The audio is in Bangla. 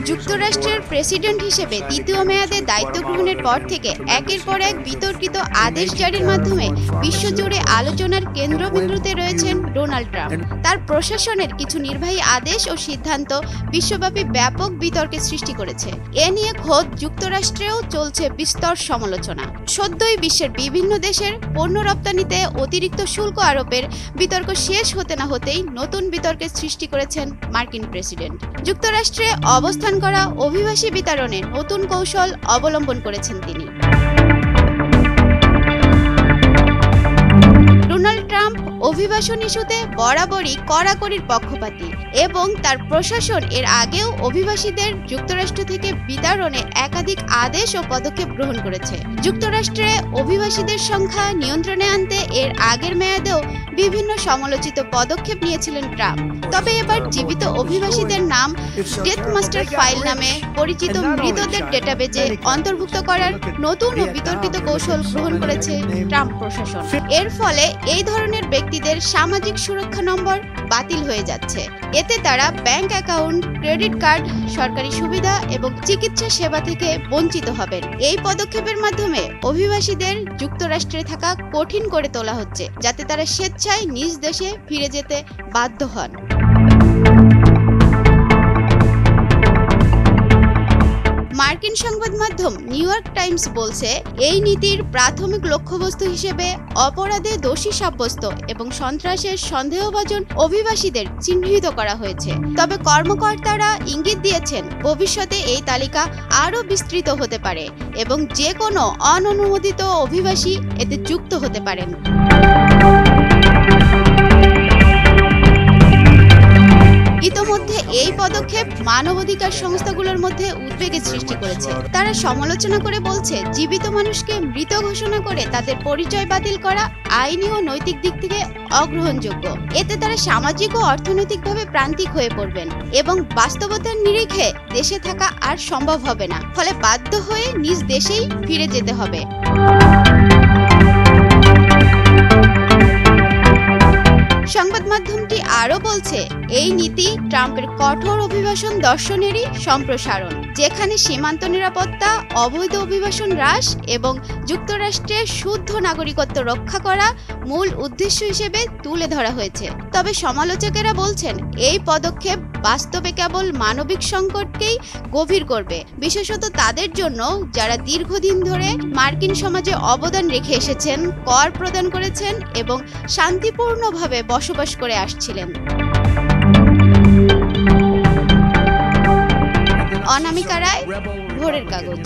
যুক্তরাষ্ট্রের প্রেসিডেন্ট হিসেবে দ্বিতীয় মেয়াদে দায়িত্ব গ্রহণের পর থেকে একের পর এক বিতর্কিত আদেশ জারির মাধ্যমে বিশ্বজুড়ে আলোচনার কেন্দ্রবিন্দুতে রয়েছেন ডোনাল্ড ট্রাম্প। তার প্রশাসনের কিছু নির্বাহী আদেশ ও সিদ্ধান্ত বিশ্বব্যাপী ব্যাপক বিতর্কের সৃষ্টি করেছে। এ নিয়ে খোদ যুক্তরাষ্ট্রেও চলছে বিস্তর সমালোচনা। সদ্যই বিশ্বের বিভিন্ন দেশের পণ্য রপ্তানিতে অতিরিক্ত শুল্ক আরোপের বিতর্ক শেষ হতে না হতেই নতুন বিতর্কের সৃষ্টি করেছেন মার্কিন প্রেসিডেন্ট। যুক্তরাষ্ট্রে অবস্থান করা অভিবাসী বিতরণে নতুন কৌশল অবলম্বন করেছেন তিনি। ডোনাল্ড ট্রাম্প অভিবাসন ইস্যুতে বরাবরই কড়াকড়ির পক্ষপাতী এবং তার প্রশাসন এর আগেও অভিবাসীদের যুক্তরাষ্ট্র থেকে বিতাড়নে একাধিক আদেশ ও পদক্ষেপ গ্রহণ করেছে। যুক্তরাষ্ট্রে অভিবাসীদের সংখ্যা নিয়ন্ত্রণে আনতে এর আগের মেয়াদেও বিভিন্ন সমালোচিত পদক্ষেপ নিয়েছিলেন ট্রাম্প। তবে এবার জীবিত অভিবাসীদের নাম ডেথ মাস্টার ফাইল নামে পরিচিত মৃতদের ডেটাবেজে অন্তর্ভুক্ত করার নতুন ও বিতর্কিত কৌশল গ্রহণ করেছে ট্রাম্প প্রশাসন। এর ফলে এই ধরনের ব্যক্তিদের সামাজিক সুরক্ষা নম্বর বাতিল হয়ে যাচ্ছে। এতে তারা ব্যাংক অ্যাকাউন্ট, ক্রেডিট কার্ড, সরকারি সুবিধা এবং চিকিৎসা সেবা থেকে বঞ্চিত হবেন। এই পদক্ষেপের মাধ্যমে অভিবাসীদের যুক্তরাষ্ট্রে থাকা কঠিন করে তোলা হচ্ছে, যাতে তারা স্বেচ্ছায় নিজ দেশে ফিরে যেতে বাধ্য হন। মার্কিন সংবাদ মাধ্যম নিউ ইয়র্ক টাইমস বলছে, এই নীতির প্রাথমিক লক্ষ্যবস্তু হিসেবে অপরাধে দোষী সাব্যস্ত এবং সন্ত্রাসের সন্দেহভাজন অভিবাসীদের চিহ্নিত করা হয়েছে। তবে কর্মকর্তারা ইঙ্গিত দিয়েছেন ভবিষ্যতে এই তালিকা আরও বিস্তৃত হতে পারে এবং যে কোনো অননুমোদিত অভিবাসী এতে যুক্ত হতে পারেন। ইতোমধ্যে এই পদক্ষেপ মানবাধিকার সংস্থাগুলোর মধ্যে উদ্বেগের সৃষ্টি করেছে। তারা সমালোচনা করে বলছে, জীবিত মানুষকে মৃত ঘোষণা করে তাদের পরিচয় বাতিল করা আইনি ও নৈতিক দিক থেকে অগ্রহণযোগ্য। এতে তারা সামাজিক ও অর্থনৈতিকভাবে প্রান্তিক হয়ে পড়বেন এবং বাস্তবতার নিরিখে দেশে থাকা আর সম্ভব হবে না। ফলে বাধ্য হয়ে নিজ দেশেই ফিরে যেতে হবে। সংবাদ মাধ্যমটি আরও বলছে, এই নীতি ট্রাম্পের কঠোর অভিবাসন দর্শনেরই সম্প্রসারণ, যেখানে সীমান্ত নিরাপত্তা, অবৈধ অভিবাসন হ্রাস এবং যুক্তরাষ্ট্রের শুদ্ধ নাগরিকত্ব রক্ষা করা মূল উদ্দেশ্য হিসেবে তুলে ধরা হয়েছে। তবে সমালোচকেরা বলছেন, এই পদক্ষেপ বাস্তবে কেবল মানবিক সংকটকেই গভীর করবে, বিশেষত তাদের জন্য যারা দীর্ঘদিন ধরে মার্কিন সমাজে অবদান রেখে এসেছেন, কর প্রদান করেছেন এবং শান্তিপূর্ণভাবে বসবাস করে আসছিলেন। অনামিকা রায়, ভোরের কাগজ।